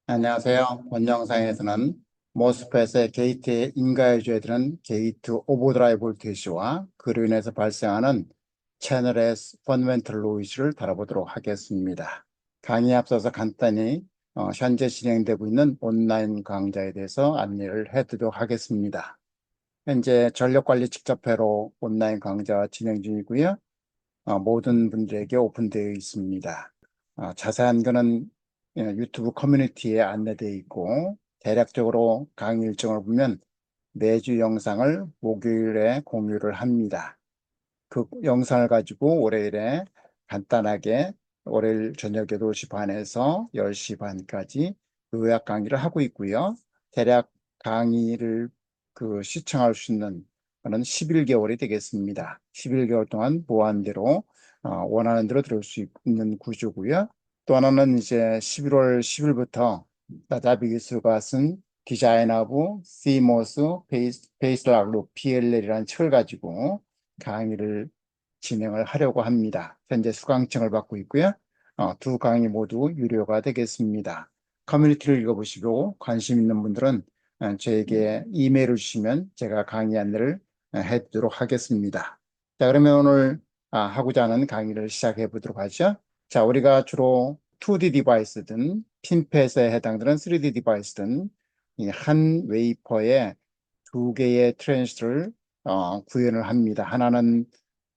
안녕하세요. 본 영상에서는 모스펫의 게이트에 인가해줘야 되는 게이트 오버드라이브 볼테이지와 그로 인해서 발생하는 채널의 펀더멘털 노이즈를 다뤄보도록 하겠습니다. 강의에 앞서서 간단히 현재 진행되고 있는 온라인 강좌에 대해서 안내를 해드리도록 하겠습니다. 현재 전력관리 직접회로 온라인 강좌 진행 중이고요. 모든 분들에게 오픈되어 있습니다. 자세한 거는 유튜브 커뮤니티에 안내되어 있고, 대략적으로 강의 일정을 보면 매주 영상을 목요일에 공유를 합니다. 그 영상을 가지고 월요일에 간단하게 월요일 저녁 8시 반에서 10시 반까지 요약 강의를 하고 있고요. 대략 강의를 시청할 수 있는 그는 11개월이 되겠습니다. 11개월 동안 무한대로 원하는 대로 들을 수 있는 구조고요. 또 하나는 이제 11월 10일부터 나다비 교수가 쓴 디자인 오브 CMOS 베이스락 PLL이라는 책을 가지고 강의를 진행을 하려고 합니다. 현재 수강증을 받고 있고요. 두 강의 모두 유료가 되겠습니다. 커뮤니티를 읽어보시고 관심 있는 분들은 저에게 이메일을 주시면 제가 강의 안내를 해드리도록 하겠습니다. 자, 그러면 오늘 하고자 하는 강의를 시작해 보도록 하죠. 자, 우리가 주로 2D 디바이스든 핀펫에 해당되는 3D 디바이스든 이 한 웨이퍼에 두 개의 트랜지스터를 구현을 합니다. 하나는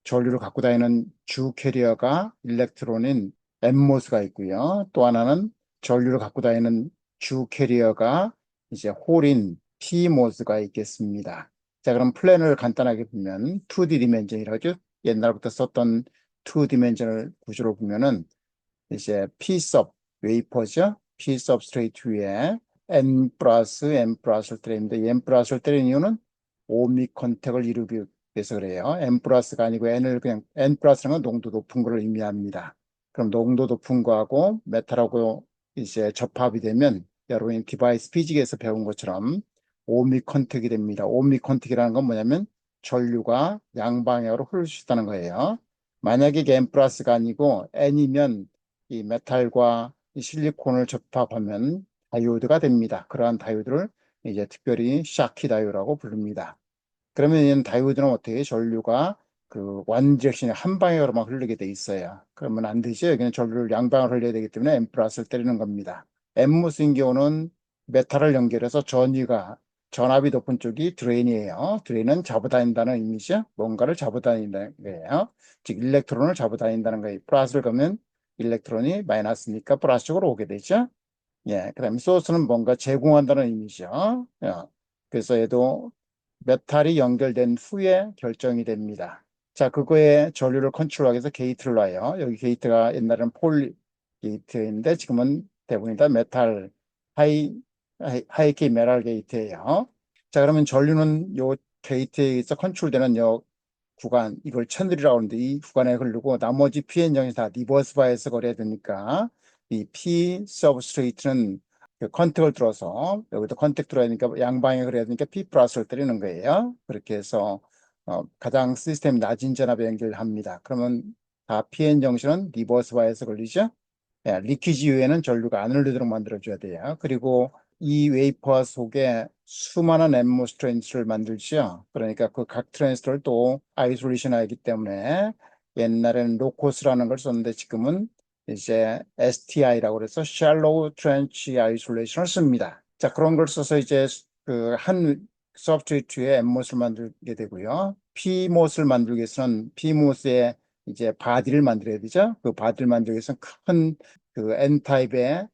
전류를 갖고 다니는 주 캐리어가 일렉트론인 엠모스가 있고요. 또 하나는 전류를 갖고 다니는 주 캐리어가 이제 홀인 PMOS가 있겠습니다. 자, 그럼 플랜을 간단하게 보면 2D 디멘전이라고 하죠. 옛날부터 썼던 2 디멘전을 구조로 보면은 이제 P sub 웨이퍼죠. P substrate 위에 N 플러스 N 플러스를 때리는데 이 N 플러스를 때리는 이유는 오믹 컨택을 이루기 위해서 그래요. N 플러스가 아니고 N을 그냥 N 플러스라는 건 농도 높은 것을 의미합니다. 그럼 농도 높은 거하고 메탈하고 이제 접합이 되면 여러분이 디바이스 피직에서 배운 것처럼 오믹 컨택이 됩니다. 오믹 컨택이라는 건 뭐냐면 전류가 양방향으로 흐를 수 있다는 거예요. 만약에 이게 N 플러스가 아니고 N이면 이 메탈과 이 실리콘을 접합하면 다이오드가 됩니다. 그러한 다이오드를 이제 특별히 샤키 다이오드라고 부릅니다. 그러면 이 다이오드는 어떻게 전류가 완디렉션이 한 방향으로만 흐르게 돼 있어요. 그러면 안 되죠. 여기는 전류를 양방향으로 흘려야 되기 때문에 M 플러스를 때리는 겁니다. M모스인 경우는 메탈을 연결해서 전압이 높은 쪽이 드레인이에요. 드레인은 잡아다닌다는 의미죠. 뭔가를 잡아다닌다는 거예요. 즉 일렉트론을 잡아다닌다는 거예요. 플러스를 가면 일렉트론이 마이너스니까 플러스 쪽으로 오게 되죠. 예, 그다음에 소스는 뭔가 제공한다는 의미죠. 그래서 얘도 메탈이 연결된 후에 결정이 됩니다. 자, 그거에 전류를 컨트롤하기 위해서 게이트를 놔요. 여기 게이트가 옛날에는 폴 게이트인데 지금은 대부분 다 메탈 하이키 메탈 게이트예요. 자, 그러면 전류는 요 게이트에서 컨트롤되는 요 구간, 이걸 채널이라고 하는데 이 구간에 흐르고 나머지 PN형이 다 리버스 바이어스 거려야 되니까 이 P 서브스트레이트는 컨택을 들어서 여기도 컨택 들어야 되니까 양방에 그래야 되니까 P 플러스를 때리는 거예요. 그렇게 해서 가장 시스템이 낮은 전압에 연결합니다. 그러면 다 PN 정신은 리버스 바이어스 걸리죠. 예, 리퀴지 이후에는 전류가 안 흘리도록 만들어줘야 돼요. 그리고 이 웨이퍼 속에 수많은 엠모스 트랜지스터를 만들죠. 그러니까 그 각 트랜지스터를 또 아이솔레이션 하기 때문에 옛날에는 로코스라는 걸 썼는데 지금은 이제 STI라고 그래서 Shallow Trench Isolation을 씁니다. 자, 그런 걸 써서 이제 그 한 서브스트레이트에 엠모스를 만들게 되고요. PMOS를 만들기 위해서는 PMOS의 이제 바디를 만들어야 되죠. 그 바디를 만들기 위해서는 큰 N타입의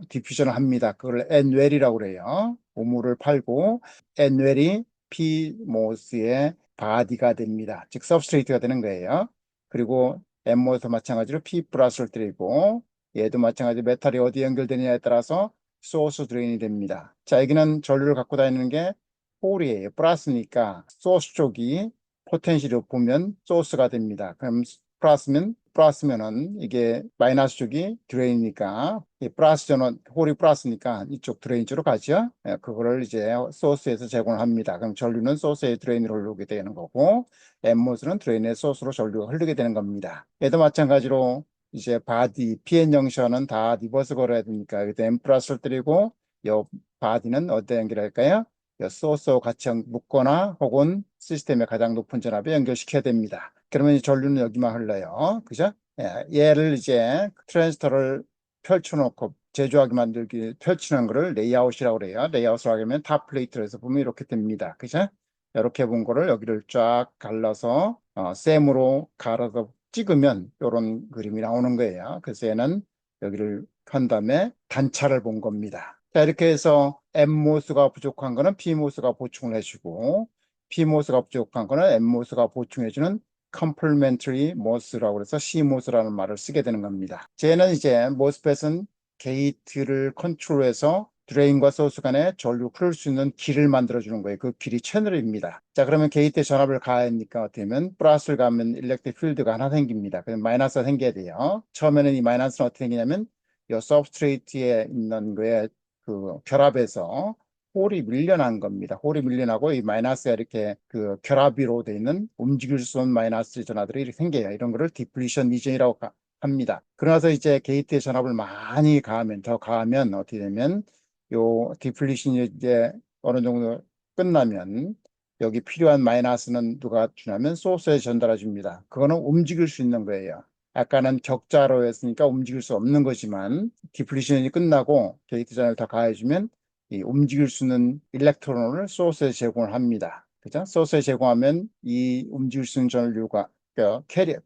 디퓨전을 합니다. 그걸 N웰이라고 그래요. 우물을 팔고 N웰이 PMOS의 바디가 됩니다. 즉 서브스트레이트가 되는 거예요. 그리고 N모도 마찬가지로 P 플러스를 때리고 얘도 마찬가지로 메탈이 어디 연결되느냐에 따라서 소스 드레인이 됩니다. 자, 여기는 전류를 갖고 다니는 게 홀이에요. 플러스니까 소스 쪽이 포텐셜이 높으면 소스가 됩니다. 그럼 플러스면은 이게 마이너스 쪽이 드레인이니까 이 플러스 전원 홀이 플러스니까 이쪽 드레인 쪽으로 가죠. 예, 그거를 이제 소스에서 제공을 합니다. 그럼 전류는 소스의 드레인으로 흐르게 되는 거고 엠모스는 드레인의 소스로 전류가 흐르게 되는 겁니다. 얘도 마찬가지로 이제 바디, PN 정션은 다 리버스 걸어야 되니까 여기다 M 플러스를 때리고 요 바디는 어디다 연결할까요? 요 소스와 같이 묶거나 혹은 시스템의 가장 높은 전압에 연결시켜야 됩니다. 그러면 이 전류는 여기만 흘러요. 그죠? 예, 얘를 이제 트랜지스터를 펼쳐놓고 제조하게 만들기 펼치는 거를 레이아웃이라고 그래요. 레이아웃을 하면 탑 플레이트를 해서 보면 이렇게 됩니다. 그죠? 이렇게 본 거를 여기를 쫙 갈라서 셈으로 갈아서 찍으면 이런 그림이 나오는 거예요. 그래서 얘는 여기를 한 다음에 단차를 본 겁니다. 자, 이렇게 해서 N모스가 부족한 거는 P모스가 보충을 해주고 P모스가 부족한 거는 N모스가 보충해주는 complementary MOS라고 해서 CMOS라는 말을 쓰게 되는 겁니다. 쟤는 이제 MOSFET은 게이트를 컨트롤해서 드레인과 소스 간에 전류 흐를 수 있는 길을 만들어주는 거예요. 그 길이 채널입니다. 자, 그러면 게이트에 전압을 가하니까 어떻게 되면 플러스를 가면 일렉트릭 필드가 하나 생깁니다. 그럼 마이너스가 생겨야 돼요. 처음에는 이 마이너스는 어떻게 생기냐면 이 서브스트레이트에 있는 거에 그 결합에서 홀이 밀려난 겁니다. 홀이 밀려나고 이 마이너스가 이렇게 그 결합으로 되어 있는 움직일 수 없는 마이너스 전하들이 이렇게 생겨요. 이런 거를 디플리션 리전이라고 합니다. 그러나서 이제 게이트에 전압을 많이 가하면 더 가하면 어떻게 되면 요 디플리션이 이제 어느 정도 끝나면 여기 필요한 마이너스는 누가 주냐면 소스에 전달해 줍니다. 그거는 움직일 수 있는 거예요. 아까는 격자로 했으니까 움직일 수 없는 거지만 디플리션이 끝나고 게이트 전압을 더 가해주면 이 움직일 수 있는 일렉트론을 소스에 제공을 합니다. 그죠? 소스에 제공하면 이 움직일 수 있는 전류가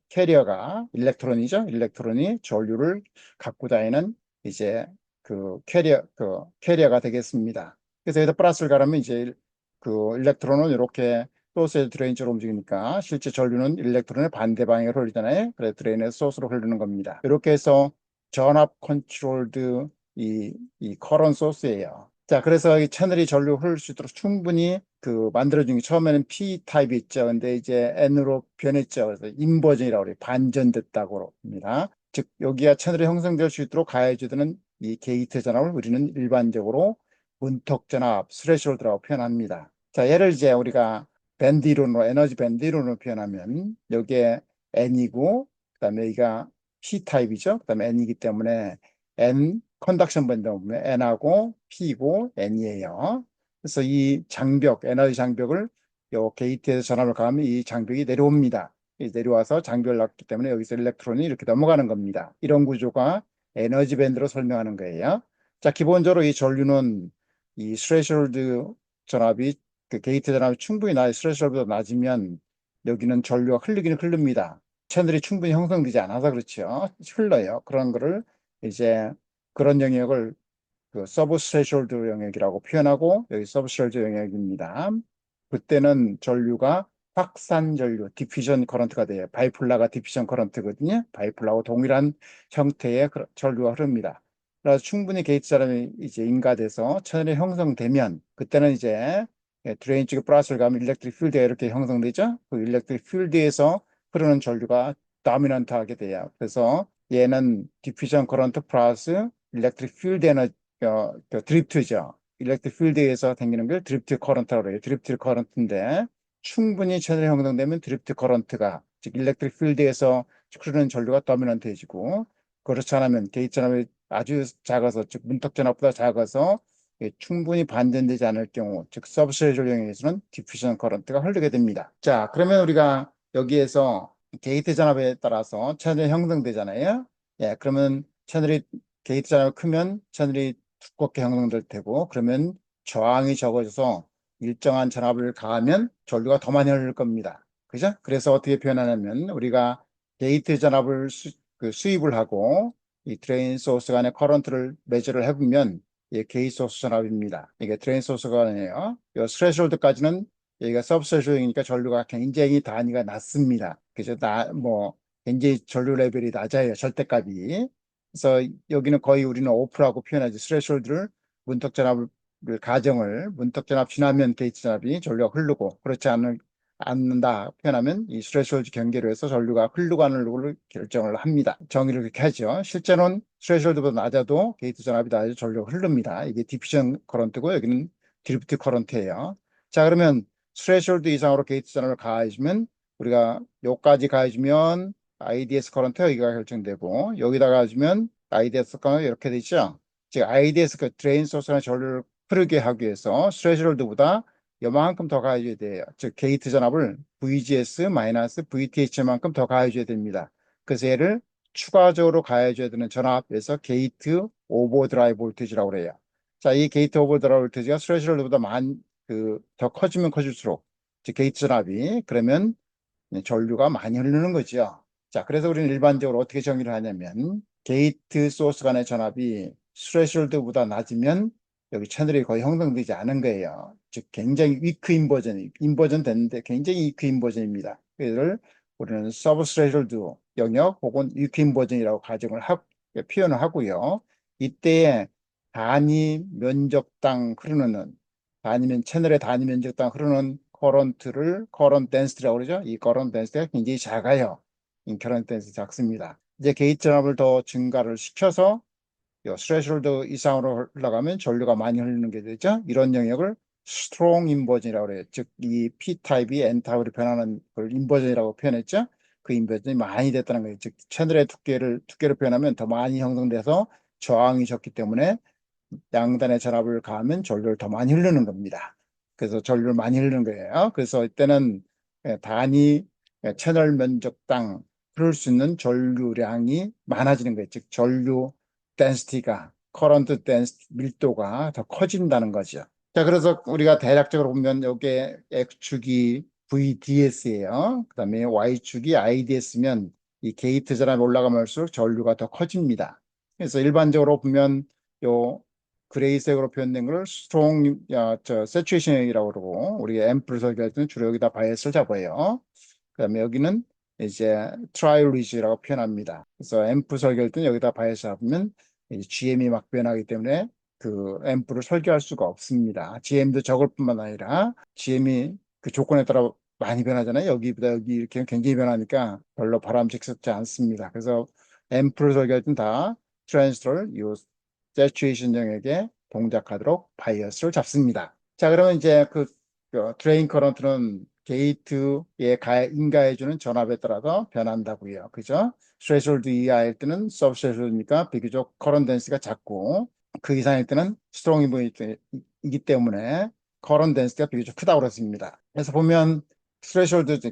캐리어가 일렉트론이죠. 일렉트론이 전류를 갖고 다니는 이제 그 캐리어가 되겠습니다. 그래서 여기다 플러스를 가르면 이제 그 일렉트론은 이렇게 소스에 드레인 쪽으로 움직이니까 실제 전류는 일렉트론의 반대 방향으로 흐르잖아요. 그래서 드레인에서 소스로 흐르는 겁니다. 이렇게 해서 전압 컨트롤드 이 커런 소스예요. 자, 그래서 이 채널이 전류 흐를 수 있도록 충분히 그 만들어준 게 처음에는 P 타입이 있죠. 근데 이제 N으로 변했죠. 그래서 인버전이라고 그래요. 반전됐다고 합니다. 즉, 여기가 채널이 형성될 수 있도록 가해주는 이 게이트 전압을 우리는 일반적으로 문턱 전압, 스레시홀드라고 표현합니다. 자, 얘를 이제 우리가 밴드 이론으로, 에너지 밴드 이론으로 표현하면 여기에 N이고, 그 다음에 여기가 P 타입이죠. 그 다음에 N이기 때문에 N 컨덕션 밴드 보면 N하고 P고 N이에요. 그래서 이 장벽, 에너지 장벽을 요 게이트에서 전압을 가하면 이 장벽이 내려옵니다. 내려와서 장벽을 낳기 때문에 여기서 일렉트론이 이렇게 넘어가는 겁니다. 이런 구조가 에너지 밴드로 설명하는 거예요. 자, 기본적으로 이 전류는 이 스레시홀드 전압이 그 게이트 전압이 충분히 스레시홀드보다 낮으면 여기는 전류가 흘리기는 흐릅니다. 채널이 충분히 형성되지 않아서 그렇죠. 흘러요. 그런 거를 이제 그런 영역을 그 서브 스레시홀드 영역이라고 표현하고 여기 서브 스레시홀드 영역입니다. 그때는 전류가 확산 전류, 디퓨전 커런트가 돼요. 바이폴라가 디퓨전 커런트거든요. 바이폴라하고 동일한 형태의 전류가 흐릅니다. 그래서 충분히 게이트 전압이 이제 인가돼서 채널이 형성되면 그때는 이제 드레인 쪽에 플러스를 가면 일렉트릭 필드가 이렇게 형성되죠. 그 일렉트릭 필드에서 흐르는 전류가 다미넌트하게 돼요. 그래서 얘는 디퓨전 커런트 플러스 일렉트릭 필드 에너지 그 드리프트죠. 일렉트릭 필드에서 생기는 걸 드리프트 커런트라고 해요. 드리프트 커런트인데 충분히 채널이 형성되면 드리프트 커런트가 즉 일렉트릭 필드에서 흐르는 전류가 도미넌트해지고 그렇지 않으면 게이트 전압이 아주 작아서 즉 문턱 전압보다 작아서 충분히 반전되지 않을 경우 즉 서브스레이션 영역에서는 디퓨전 커런트가 흐르게 됩니다. 자, 그러면 우리가 여기에서 게이트 전압에 따라서 채널이 형성되잖아요. 예, 그러면 채널이 게이트 전압이 크면 채널이 두껍게 형성될 테고 그러면 저항이 적어져서 일정한 전압을 가하면 전류가 더 많이 흐를 겁니다. 그죠? 그래서 어떻게 표현하냐면 우리가 게이트 전압을 수입을 하고 이 드레인 소스 간의 커런트를 매저를 해보면 이게 게이트 소스 전압입니다. 이게 드레인 소스가 아니에요. 이 스레시홀드까지는 여기가 서브스레시홀드이니까 전류가 굉장히 단위가 낮습니다. 그래서 굉장히 전류 레벨이 낮아요. 절대값이. 그래서 여기는 거의 우리는 오프라고 표현하지. 스레시홀드를 문턱 전압을 가정을 문턱 전압 지나면 게이트 전압이 전류가 흐르고 그렇지 않는다 표현하면 이 스레시홀드 경계로 해서 전류가 흐르고 안 흐르고를 결정을 합니다. 정의를 그렇게 하죠. 실제로는 스레시홀드보다 낮아도 게이트 전압이 낮아서 전류가 흐릅니다. 이게 디퓨전 커런트고 여기는 드리프트 커런트예요. 자, 그러면 스레시홀드 이상으로 게이트 전압을 가해주면 우리가 요까지 가해주면 IDS 커런트 여기가 결정되고 여기다가 주면 IDS 커런트 이렇게 되죠. 즉 IDS 그 드레인 소스나 전류를 흐르게 하기 위해서 스레시홀드보다 요만큼 더 가해줘야 돼요. 즉 게이트 전압을 VGS-VTH만큼 더 가해줘야 됩니다. 그래서 얘를 추가적으로 가해줘야 되는 전압에서 게이트 오버드라이브 볼테이지라고 그래요. 자, 이 게이트 오버드라이브 볼테이지가 스레시홀드보다 더 커지면 커질수록 즉 게이트 전압이 그러면 전류가 많이 흐르는 거죠. 자, 그래서 우리는 일반적으로 어떻게 정의를 하냐면 게이트 소스 간의 전압이 스레시홀드보다 낮으면 여기 채널이 거의 형성되지 않은 거예요. 즉 굉장히 위크 인버전 됐는데 굉장히 위크 인버전입니다. 그래서 우리는 서브 스레시홀드 영역 혹은 위크 인버전이라고 표현을 하고요. 이때에 단위 면적당 흐르는 아니면 채널의 단위 면적당 흐르는 커런트 덴시티라고 그러죠. 이 커런트 덴시티가 굉장히 작아요. 이 커런트 덴시티 작습니다. 이제 게이트 전압을 더 증가를 시켜서 스레시홀드 이상으로 흘러가면 전류가 많이 흐르는 게 되죠. 이런 영역을 스트롱 인버전이라고 그래요. 즉 이 P타입이 N타입으로 변하는 걸 인버전이라고 표현했죠. 그 인버전이 많이 됐다는 거예요. 즉 채널의 두께를 표현하면 더 많이 형성돼서 저항이 적기 때문에 양단의 전압을 가하면 전류를 더 많이 흐르는 겁니다. 그래서 전류를 많이 흐르는 거예요. 그래서 이때는 단위 채널 면적당 흐를 수 있는 전류량이 많아지는 거예요. 즉 전류 덴시티가 커런트 덴시티 밀도가 더 커진다는 거죠. 자, 그래서 우리가 대략적으로 보면 이게 X축이 VDS예요. 그다음에 Y축이 IDS면 이 게이트 전압이 올라가면 올수록 전류가 더 커집니다. 그래서 일반적으로 보면 요 그레이색으로 표현된 걸 스트롱 세츄레이션이라고 그러고 우리가 앰플 설계할 때는 주로 여기다 바이어스를 잡아요. 그다음에 여기는 이제 트라이올리지라고 표현합니다. 그래서 앰프 설계할 때는 여기다 바이어스 잡으면 GM이 막 변하기 때문에 그 앰프를 설계할 수가 없습니다. GM도 적을 뿐만 아니라 GM이 그 조건에 따라 많이 변하잖아요. 여기보다 여기 이렇게 굉장히 변하니까 별로 바람직스럽지 않습니다. 그래서 앰프를 설계할 때는 다 트랜지스터를 이 세츄레이션 영역에 동작하도록 바이어스를 잡습니다. 자, 그러면 이제 드레인 커런트는 게이트에 인가해주는 전압에 따라서 변한다고요. 그죠? 스레시홀드 이하일 때는 서브스레시홀드니까 비교적 커런트 덴시티가 작고 그 이상일 때는 스트롱 이기 때문에 커런트 덴시티가 비교적 크다고 그랬습니다. 그래서 보면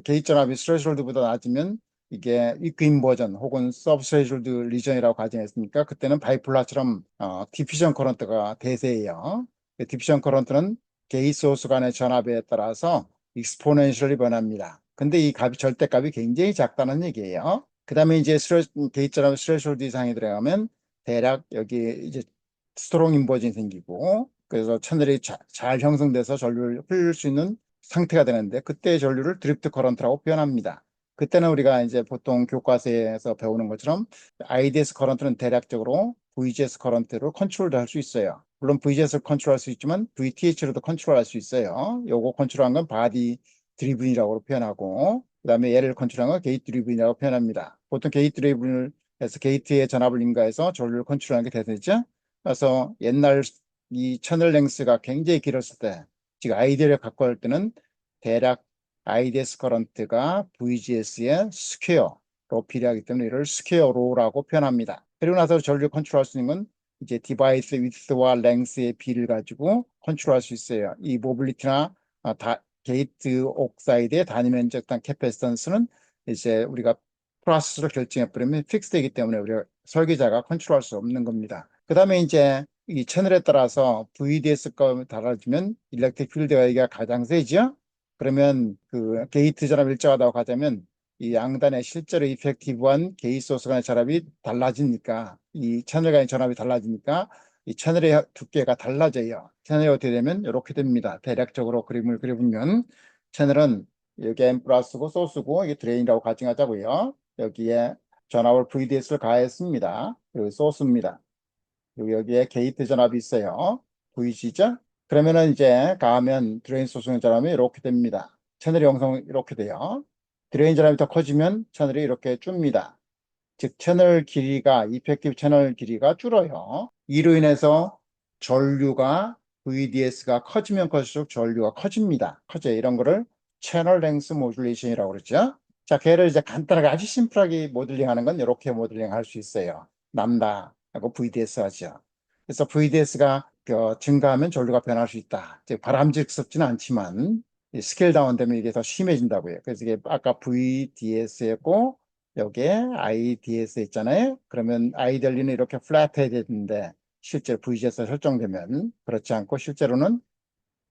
게이트 전압이 스레시홀드보다 낮으면 이게 위크인 버전 혹은 서브스레시홀드 리전이라고 가정했으니까 그때는 바이폴라처럼 디퓨전 커런트가 대세예요. 디퓨전 커런트는 게이트 소스 간의 전압에 따라서 익스포넨셜리 변합니다. 근데 이 값이 절대값이 굉장히 작다는 얘기예요. 그 다음에 이제 게이트 전압 스레시홀드 이상이 들어가면 대략 여기 이제 스트롱 인버전이 생기고 그래서 채널이 잘 형성돼서 전류를 흘릴 수 있는 상태가 되는데 그때 전류를 드리프트 커런트라고 표현합니다. 그때는 우리가 이제 보통 교과서에서 배우는 것처럼 IDS 커런트는 대략적으로 VGS 커런트로 컨트롤도 할 수 있어요. 물론 VGS를 컨트롤할 수 있지만 VTH로도 컨트롤할 수 있어요. 요거 컨트롤한 건 바디 드리븐이라고 표현하고 그다음에 얘를 컨트롤한 건 게이트 드리븐이라고 표현합니다. 보통 게이트 드리븐을 해서 게이트의 전압을 인가해서 전류를 컨트롤하는 게 대세죠. 그래서 옛날 이 채널 랭스가 굉장히 길었을 때 지금 아이디어를 갖고 할 때는 대략 IDS 커런트가 VGS의 스퀘어로 비례하기 때문에 이를 스퀘어로라고 표현합니다. 그리고 나서 전류 컨트롤할 수 있는 건 이제 디바이스 위드와 랭스의 비를 가지고 컨트롤할 수 있어요. 이 모빌리티나 게이트 옥사이드의 단위 면적당 캐패시턴스는 이제 우리가 프로세스로 결정해버리면 픽스되기 때문에 우리가 설계자가 컨트롤할 수 없는 겁니다. 그 다음에 이제 이 채널에 따라서 VDS가 달라지면 일렉트릭 필드가 여기가 가장 세죠. 그러면 그 게이트 전압 일정하다고 가자면 이 양단의 실제로 이펙티브한 게이트 소스 간의 전압이 달라지니까 이 채널 간의 전압이 달라지니까 이 채널의 두께가 달라져요. 채널이 어떻게 되면 이렇게 됩니다. 대략적으로 그림을 그려보면 채널은 여기 M 플러스고 소스고 이게 드레인이라고 가정하자고요. 여기에 전압을 VDS를 가했습니다. 여기 소스입니다. 그리고 여기에 게이트 전압이 있어요. 보이시죠? 그러면은 이제 가하면 드레인 소스 전압이 이렇게 됩니다. 채널의 형성이 이렇게 돼요. 드레인 전압이 더 커지면 채널이 이렇게 줍니다. 즉 채널 길이가 이펙티브 채널 길이가 줄어요. 이로 인해서 전류가 VDS가 커지면 커질수록 전류가 커집니다. 커져요. 이런 거를 채널 랭스 모듈레이션이라고 그러죠. 자, 걔를 이제 간단하게 아주 심플하게 모델링 하는 건 이렇게 모델링 할 수 있어요. 람다하고 VDS 하죠. 그래서 VDS가 증가하면 전류가 변할 수 있다. 즉 바람직스럽지는 않지만 스케일 다운 되면 이게 더 심해진다고요. 그래서 이게 아까 VDS였고 여기에 IDS 있잖아요. 그러면 아이들리는 이렇게 플랫해야 되는데 실제로 VGS가 설정되면 그렇지 않고 실제로는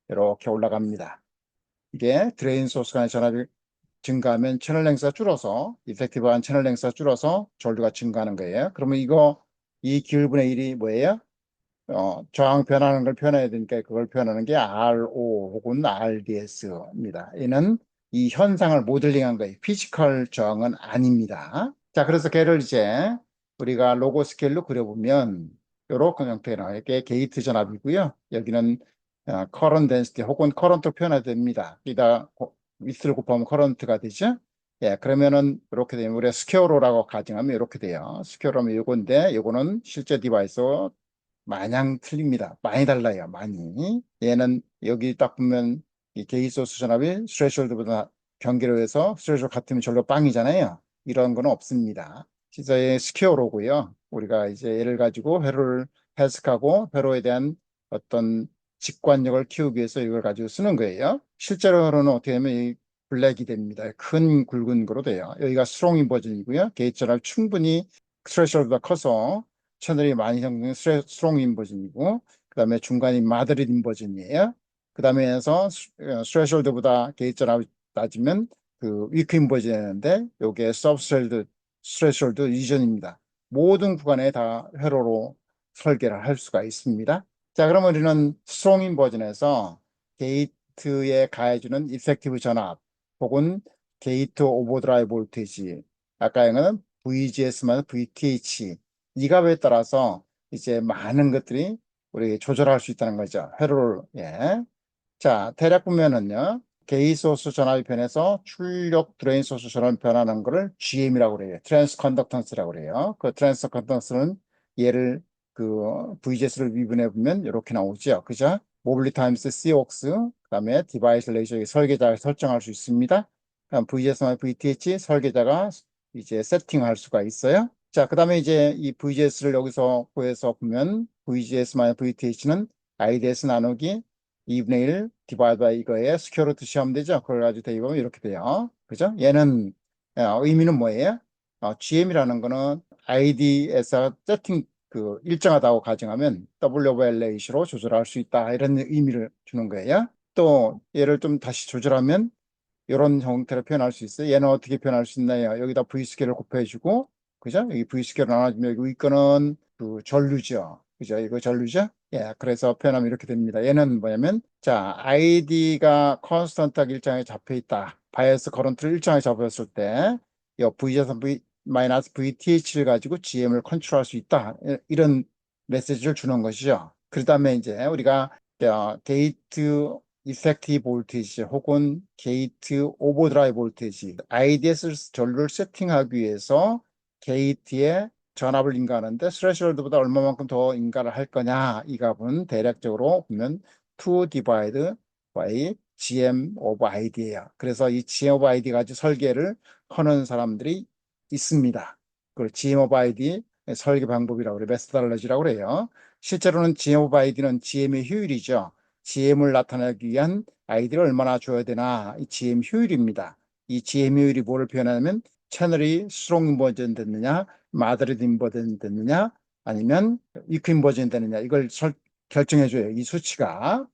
이렇게 올라갑니다. 이게 드레인 소스 간의 전압이 증가하면 채널 랭스가 줄어서 이펙티브한 채널 랭스가 줄어서 전류가 증가하는 거예요. 그러면 이 기울분의 1이 뭐예요? 저항 변하는 걸 표현해야 되니까 그걸 표현하는 게 RO 혹은 RDS입니다. 이는 이 현상을 모델링한 거예요. 피지컬 저항은 아닙니다. 자, 그래서 걔를 이제 우리가 로고 스케일로 그려보면 이렇게 형태가 나와요. 이게 게이트 전압이고요. 여기는 커런트 덴시티 혹은 커런트 표현해야 됩니다. 여기다 위스를 곱하면 커런트가 되죠. 예, 그러면은 이렇게 되면 우리가 스퀘어로라고 가정하면 이렇게 돼요. 스퀘어로면 이건데 이거는 실제 디바이스 마냥 틀립니다. 많이 달라요. 많이. 얘는 여기 딱 보면 이 게이트 소스 전압이 스트레스홀드보다 경계로 해서 스트레스홀드 같으면 절로 빵이잖아요. 이런 거는 없습니다. 진짜의 스퀘어로고요. 우리가 이제 얘를 가지고 회로를 해석하고 회로에 대한 어떤 직관력을 키우기 위해서 이걸 가지고 쓰는 거예요. 실제로는 어떻게 하면 이 블랙이 됩니다. 큰 굵은 거로 돼요. 여기가 스트롱인 버전이고요. 게이트 전압 충분히 스트레스홀드가 커서 채널이 많이 형성된 스트롱 인버전이고 그 다음에 중간이 마드리드 인버전이에요. 그 다음에 해서 스트레스홀드보다 게이트 전압이 낮으면 그 위크 인버전이었는데 요게 스트레스홀드 이전입니다. 모든 구간에 다 회로로 설계를 할 수가 있습니다. 자, 그럼 우리는 스트롱 인버전에서 게이트에 가해주는 이펙티브 전압 혹은 게이트 오버드라이브 볼테이지 아까 이거는 VGS만 VTH 이 값에 따라서 이제 많은 것들이 우리 조절할 수 있다는 거죠. 회로를. 예. 자, 대략 보면은요. 게이트 소스 전압이 변해서 출력 드레인 소스 전압이 변하는 거를 GM이라고 그래요. 트랜스 컨덕턴스라고 그래요. 그 트랜스 컨덕턴스는 얘를 VGS를 미분해 보면 이렇게 나오죠. 그죠? 모빌리 타임스 COX 그다음에 디바이스 레이저 설계자가 설정할 수 있습니다. 그럼 VGS와 VTH 설계자가 이제 세팅할 수가 있어요. 자, 그다음에 이제 이 VGS를 여기서 구해서 보면 VGS VTH는 IDS 나누기 2분의 1 디바이드 바이 이거에 스퀘어 루트 시하면 되죠. 그걸 가지고 대입하면 이렇게 돼요. 그죠? 얘는 의미는 뭐예요? GM이라는 거는 ID에서 세팅 일정하다고 가정하면 WLAC로 조절할 수 있다. 이런 의미를 주는 거예요. 또 얘를 좀 다시 조절하면 이런 형태로 표현할 수 있어요. 얘는 어떻게 표현할 수 있나요? 여기다 V스케일을 곱해주고, 그죠? 여기 V스케일 나눠주면 여기 이거는 전류죠. 그죠? 이거 전류죠? 예, 그래서 표현하면 이렇게 됩니다. 얘는 뭐냐면, 자, ID가 컨스턴트하게 일정하게 잡혀 있다. 바이어스 커런트를 일정하게 잡았을 때, 이 V에서 마이너스 VTH를 가지고 GM을 컨트롤할 수 있다. 이런 메시지를 주는 것이죠. 그 다음에 이제 우리가 게이트 이펙티브 볼테이지 혹은 게이트 오버드라이브 볼테이지 IDS 전류를 세팅하기 위해서 게이트에 전압을 인가하는데 스레시홀드보다 얼마만큼 더 인가를 할 거냐 이 값은 대략적으로 보면 2 디바이드 by GM 오브 ID예요. 그래서 이 GM 오브 ID 가지고 설계를 하는 사람들이 있습니다. 그걸 GM 오브 ID 설계 방법이라고 그래요. 메스달러지라고 그래요. 실제로는 GM 오브 ID는 GM의 효율이죠. GM을 나타내기 위한 아이디를 얼마나 줘야 되나 이 GM 효율입니다. 이 GM 효율이 뭐를 표현하냐면 채널이 스트롱 인버전 됐느냐 마드리드 인버전 됐느냐 아니면 위크 인버전 됐느냐 이걸 결정해줘요. 이 수치가.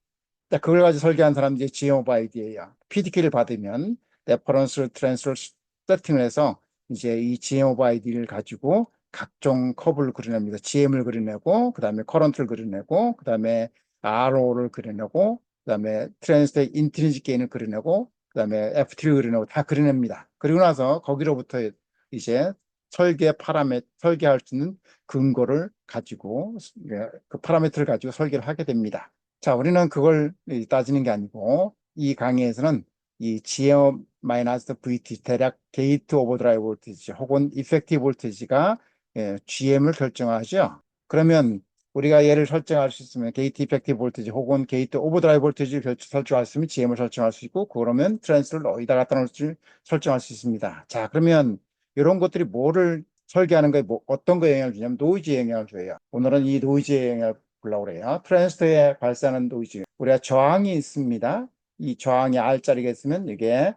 그걸 가지고 설계한 사람들이 GM 오브 아이디예요. PDK를 받으면 레퍼런스 트랜스를 세팅을 해서 이제 이 GM 오브 아이디를 가지고 각종 커브를 그려냅니다. GM을 그려내고 그다음에 커런트를 그려내고 그다음에 RO를 그려내고 그다음에 트랜스텍 인트리직 게인을 그려내고 그다음에 FT를 그려내고 다 그려냅니다. 그리고 나서 거기로부터 이제 설계할 수 있는 근거를 가지고 그 파라미터를 가지고 설계를 하게 됩니다. 자, 우리는 그걸 따지는 게 아니고 이 강의에서는 이 GM-VT 대략 게이트 오버드라이브 볼테이지 혹은 이펙티브 볼테이지가 GM을 결정하죠. 그러면 우리가 얘를 설정할 수 있으면 게이트 이펙티브 볼티지 혹은 게이트 오버드라이브 볼티지를 설정할 수 있으면 GM을 설정할 수 있고, 그러면 트랜스를 어디다 갖다 놓을 수 설정할 수 있습니다. 자, 그러면 이런 것들이 뭐를 설계하는 거에 어떤 거에 영향을 주냐면 노이즈에 영향을 줘요. 오늘은 이 노이즈에 영향을 보려고 그래요. 트랜스터에 발생하는 노이즈. 우리가 저항이 있습니다. 이 저항이 R자리가 있으면 이게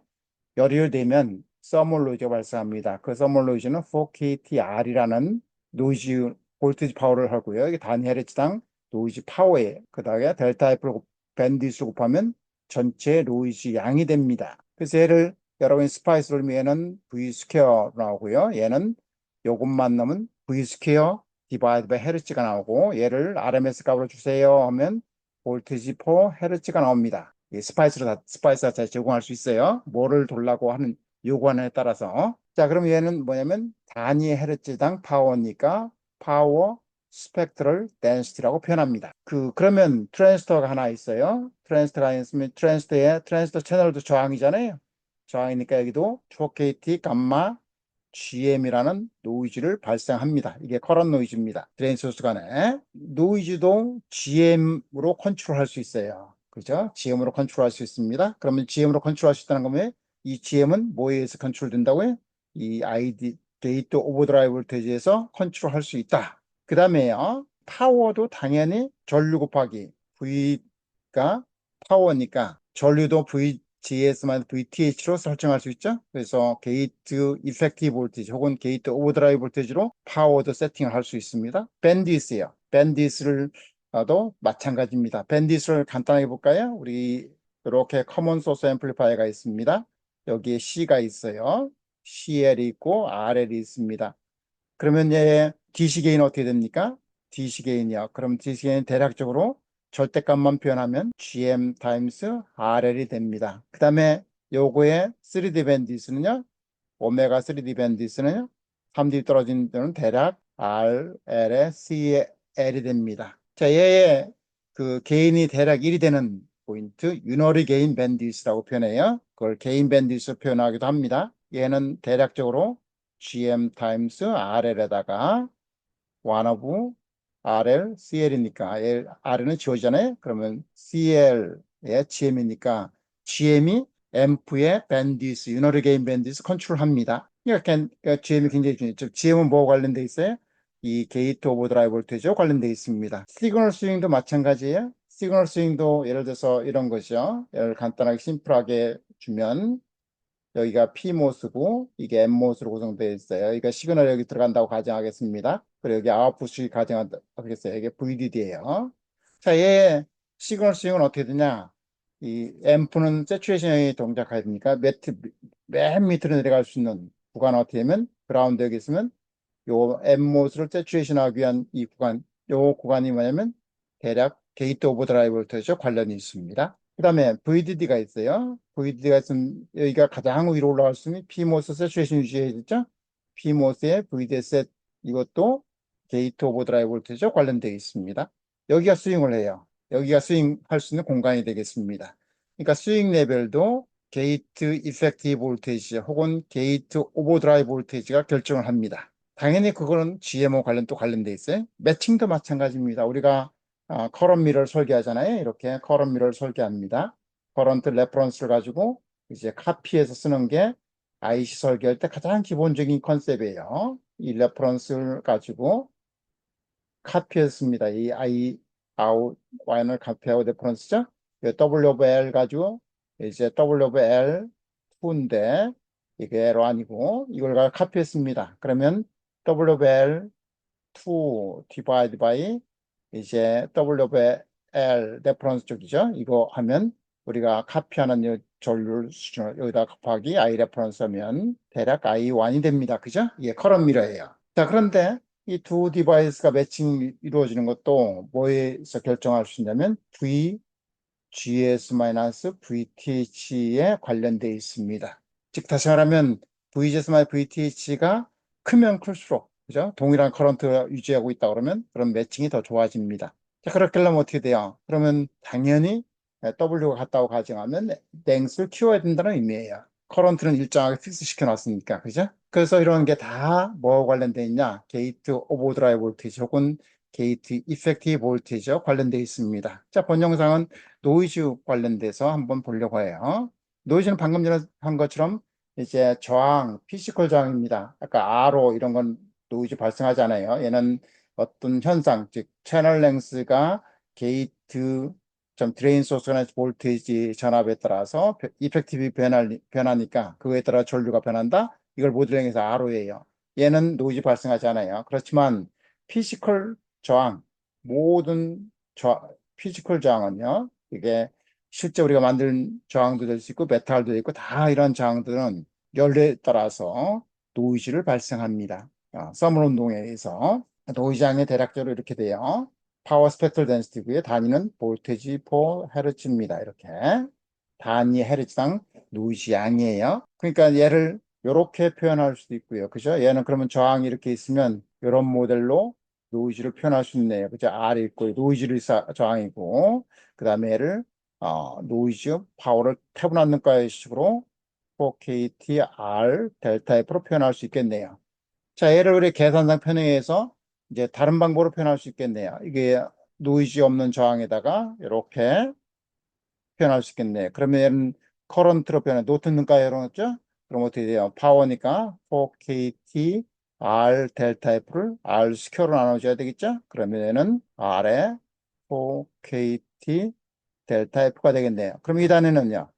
열이되면 서멀 노이즈가 발생합니다. 그 서멀 노이즈는 4kTR이라는 노이즈 볼티지 파워를 하고요. 이게 단헤르츠당 노이즈 파워예요. 그 다음에 델타 F를 밴드위스를 곱하면 전체 노이즈 양이 됩니다. 그래서 얘를 여러분이 스파이스를 하면 얘는 V 스퀘어 나오고요. 얘는 요것만 넣으면 V 스퀘어 디바이드 바이 헤르츠가 나오고, 얘를 RMS 값으로 주세요 하면 볼티지 퍼 헤르츠가 나옵니다. 스파이스가 잘 제공할 수 있어요. 뭐를 돌라고 하는 요구안에 따라서. 자, 그럼 얘는 뭐냐면 단위 헤르츠당 파워니까 파워 스펙트럴 덴시티라고 표현합니다. 그러면 트랜지스터가 하나 있어요. 트랜지스터가 있으면 트랜지스터 채널도 저항이잖아요. 저항이니까 여기도 4KT 감마 GM이라는 노이즈를 발생합니다. 이게 커런 노이즈입니다. 드레인 소스 간에. 노이즈도 GM으로 컨트롤할 수 있어요. 그죠? GM으로 컨트롤할 수 있습니다. 그러면 GM으로 컨트롤할 수 있다는 거면 이 GM은 뭐에 의해서 컨트롤된다고요? 이 ID 게이트 오버드라이브 볼테이지에서 컨트롤할 수 있다. 그 다음에 파워도 당연히 전류 곱하기 V가 파워니까 전류도 VGS만 VTH로 설정할 수 있죠. 그래서 게이트 이펙티브 볼티지 혹은 게이트 오버드라이브 볼티지로 파워도 세팅을 할 수 있습니다. 밴드위스예요. 밴드위스를 도 마찬가지입니다. 밴드위스를 간단하게 볼까요? 우리 이렇게 커먼 소스 앰플리파이어가 있습니다. 여기에 C가 있어요. CL이 있고 RL이 있습니다. 그러면 얘 DC 게인 어떻게 됩니까? DC 게인이요. 그럼 DC 게인 대략적으로 절대값만 표현하면 GM 타임스 RL이 됩니다. 그 다음에 요거의 3D 밴디스는요, 오메가 3D 밴디스는요, 3D 떨어진 데는 대략 RL의 CL이 됩니다. 자, 얘의 그 게인이 대략 1이 되는 포인트, 유너리 게인 밴디스라고 표현해요. 그걸 게인 밴디스 표현하기도 합니다. 얘는 대략적으로 GM 타임스 RL에다가 1 오브 RL, CL이니까 RL은 지워지잖아요. 그러면 CL의 GM이니까 GM이 앰프의 밴디스, 유너리 게인 밴디스 컨트롤합니다. 그러니까 GM이 굉장히 중요해요. 즉 GM은 뭐와 관련돼 있어요? 이 게이트 오브 드라이브 볼테이지와 관련돼 있습니다. 시그널 스윙도 마찬가지예요. 시그널 스윙도 예를 들어서 이런 거죠. 예를 간단하게 심플하게 주면 여기가 PMOS고 이게 NMOS로 구성되어 있어요. 그러니까 시그널 여기 들어간다고 가정하겠습니다. 그리고 여기 아웃풋이 가정하겠어요. 이게 VDD예요. 자, 얘 시그널 스윙은 어떻게 되냐? 이 앰프는 세츄레이션이 동작해야 되니까 맨 밑으로 내려갈 수 있는 구간은 어떻게 되면 그라운드 여기 있으면 요 NMOS를 세츄레이션 하기 위한 이 구간, 요 구간이 뭐냐면 대략 게이트 오브 드라이브 볼테이지와 관련이 있습니다. 그 다음에 VDD가 있어요. VDD가 있으면 여기가 가장 위로 올라갈 수 있는 PMOS 세츄레이션 유지해야 되죠. PMOS의 VDD 셋, 이것도 게이트 오브 드라이브 볼테이지와 관련되어 있습니다. 여기가 스윙을 해요. 여기가 스윙할 수 있는 공간이 되겠습니다. 그러니까 스윙 레벨도 게이트 이펙티브 볼테이지 혹은 게이트 오버 드라이브 볼테이지가 결정을 합니다. 당연히 그거는 GMO 또 관련돼 있어요. 매칭도 마찬가지입니다. 우리가 커런 미러를 설계하잖아요. 이렇게 커런 미러를 설계합니다. 커런트 레퍼런스를 가지고 이제 카피해서 쓰는 게 IC 설계할 때 가장 기본적인 컨셉이에요. 이 레퍼런스를 가지고 카피했습니다. 이 아웃 와인을 카피하고 레퍼런스죠. WL 가지고 이제 WL 2인데 이게 에러 아니고 이걸 카피했습니다. 그러면 WL 2 디바이드 바이 이제 WL 레퍼런스 쪽이죠. 이거 하면 우리가 카피하는 이 전류 수준을 여기다 곱하기 I 레퍼런스 하면 대략 I1이 됩니다. 그죠? 이게 커런 미러예요. 자, 그런데 이 두 디바이스가 매칭 이루어지는 것도 뭐에서 결정할 수 있냐면 VGS-VTH에 관련되어 있습니다. 즉 다시 말하면 VGS-VTH가 크면 클수록 그죠? 동일한 커런트 유지하고 있다 그러면 그런 매칭이 더 좋아집니다. 자, 그렇게 하려면 어떻게 돼요? 그러면 당연히 W가 같다고 가정하면 랭스를 키워야 된다는 의미예요. 커런트는 일정하게 픽스 시켜놨으니까, 그죠? 그래서 이런 게 다 뭐와 관련돼 있냐? 게이트 오버드라이브 볼테이지 혹은 게이트 이펙티브 볼티지와 관련되어 있습니다. 자, 본 영상은 노이즈 관련돼서 한번 보려고 해요. 노이즈는 방금 전에 한 것처럼 이제 저항, 피지컬 저항입니다. 아까 R로 이런 건 노이즈 발생하잖아요. 얘는 어떤 현상, 즉 채널 랭스가 게이트 드레인 소스 간의 볼테이지 전압에 따라서 이펙티브 변하니까 그거에 따라 전류가 변한다. 이걸 모델링해서 R로예요. 얘는 노이즈 발생하지 않아요. 그렇지만 피지컬 저항, 모든 피지컬 저항은요, 이게 실제 우리가 만든 저항도 될 수 있고 메탈도 있고 다 이런 저항들은 연료에 따라서 노이즈를 발생합니다. 서물 운동에 의해서 노이즈 양이 대략적으로 이렇게 돼요. 파워 스펙트럴 덴시티고요. 단위는 볼테지 포 헤르츠입니다. 이렇게 단위 헤르츠당 노이즈 양이에요. 그러니까 얘를 이렇게 표현할 수도 있고요. 그죠? 얘는 그러면 저항이 이렇게 있으면 이런 모델로 노이즈를 표현할 수 있네요. 그죠? R이 있고 노이즈를 저항이고 그 다음에 얘를 노이즈 파워를 태분압능가의 식으로 4KTR 델타 F로 표현할 수 있겠네요. 자, 얘를 우리 계산상 편의해서 이제 다른 방법으로 표현할 수 있겠네요. 이게 노이즈 없는 저항에다가 이렇게 표현할 수 있겠네요. 그러면 얘는 커런트로 표현해. 노트 능가 열어놨죠? 그럼 어떻게 돼요? 파워니까 4KT R 델타 F를 R 스퀘어로 나눠줘야 되겠죠? 그러면 얘는 R에 4KT 델타 F가 되겠네요. 그럼 이 단위는요?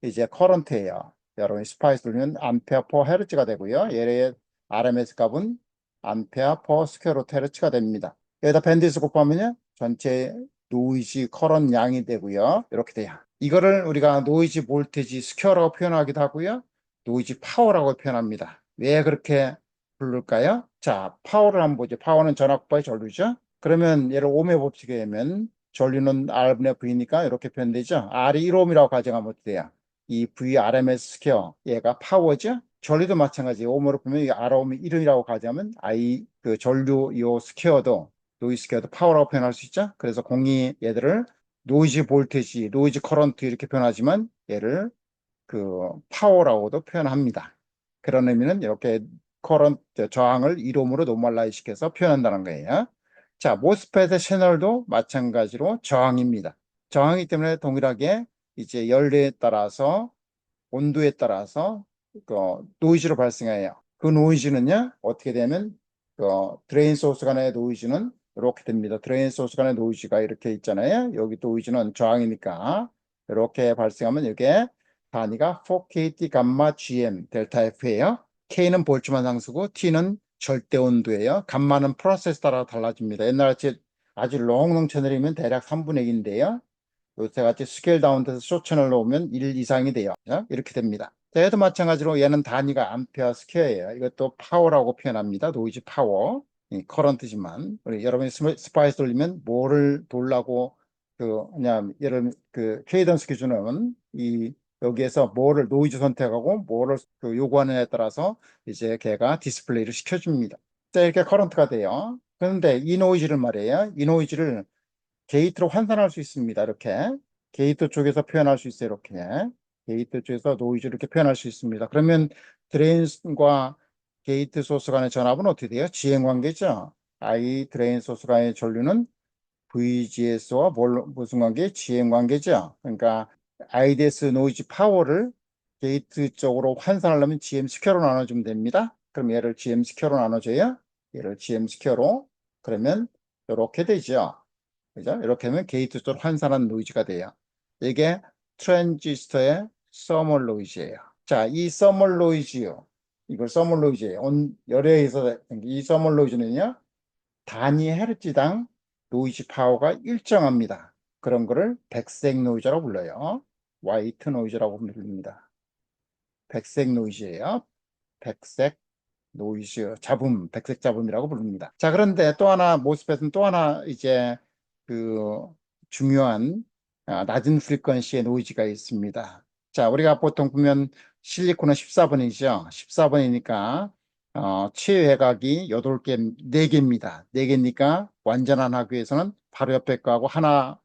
이제 커런트예요. 여러분이 스파이스 돌리면 암페어 퍼 헤르츠가 되고요. 얘의 RMS 값은 암페어 퍼 스퀘어루트 헤르츠가 됩니다. 여기다 밴드위스 곱하면요. 전체 노이즈 커런 양이 되고요. 이렇게 돼요. 이거를 우리가 노이즈 볼테지 스퀘어라고 표현하기도 하고요. 노이즈 파워라고 표현합니다. 왜 그렇게 부를까요? 자, 파워를 한번 보죠. 파워는 전압과의 전류죠. 그러면 얘를 옴의 법칙에 하면 전류는 R분의 V니까 이렇게 표현되죠. R이 1옴이라고 가정하면 어떻게 돼요? 이 VRMS 스퀘어 얘가 파워죠. 전류도 마찬가지예요. 옴으로 보면 이 R옴이 1이라고 가정하면 그 전류 요 스퀘어도 노이즈 스퀘어도 파워라고 표현할 수 있죠. 그래서 공이 얘들을 노이즈 볼테지, 노이즈 커런트 이렇게 표현하지만 얘를 그 파워라고도 표현합니다. 그런 의미는 이렇게 커런트 저항을 1옴으로 노멀라이즈 시켜서 표현한다는 거예요. 자, 모스펫의 채널도 마찬가지로 저항입니다. 저항이기 때문에 동일하게 이제 연료에 따라서 온도에 따라서 그 노이즈로 발생해요. 그 노이즈는요 어떻게 되면 그 드레인 소스 간의 노이즈는 이렇게 됩니다. 드레인 소스 간의 노이즈가 이렇게 있잖아요. 여기 노이즈는 저항이니까 이렇게 발생하면 이게 단위가 4KT 감마 GM 델타 F예요. K는 볼츠만 상수고 T는 절대 온도예요. 감마는 프로세스 따라 달라집니다. 옛날같이 아주 롱롱 채널이면 대략 3분의 1인데요. 요새같이 스케일 다운돼서 쇼 채널로 오면 1 이상이 돼요. 이렇게 됩니다. 자, 얘도 마찬가지로 얘는 단위가 암페어 스퀘어예요. 이것도 파워라고 표현합니다. 노이즈 파워. 커런트지만 우리 여러분이 스파이스 돌리면 뭐를 돌라고 그냥 예를 그 케이던스 기준은 이 여기에서 뭐를 노이즈 선택하고 뭐를 요구하느냐에 따라서 이제 걔가 디스플레이를 시켜줍니다. 자, 이렇게 커런트가 돼요. 그런데 이 노이즈를 말이에요. 이 노이즈를 게이트로 환산할 수 있습니다. 이렇게 게이트 쪽에서 표현할 수 있어요. 이렇게 게이트 쪽에서 노이즈를 이렇게 표현할 수 있습니다. 그러면 드레인과 게이트 소스 간의 전압은 어떻게 돼요? 지행 관계죠. I 드레인 소스 간의 전류는 VGS와 무슨 관계? 지행 관계죠. 그러니까 IDS 노이즈 파워를 게이트 쪽으로 환산하려면 GM 스퀘어로 나눠주면 됩니다. 그럼 얘를 GM 스퀘어로 나눠줘요. 얘를 GM 스퀘어로 그러면 이렇게 되죠. 그죠? 이렇게 하면 게이트 쪽으로 환산한 노이즈가 돼요. 이게 트랜지스터의 서멀 노이즈예요. 자, 이 서멀 노이즈요. 이걸 서멀 노이즈예요. 열에 의해서 이 서멀 노이즈는요. 단위 헤르츠당 노이즈 파워가 일정합니다. 그런 거를 백색 노이즈라고 불러요. 화이트 노이즈라고 부릅니다. 백색 노이즈예요. 백색 노이즈 잡음, 백색 잡음이라고 부릅니다. 자, 그런데 또 하나 모스펫은 또 하나 이제 그 중요한 낮은 프리퀀시의 노이즈가 있습니다. 자, 우리가 보통 보면 실리콘은 14번이죠. 14번이니까 최외곽이 8개, 4개입니다. 4개니까 완전한 하기 위해서는 바로 옆에 거하고 하나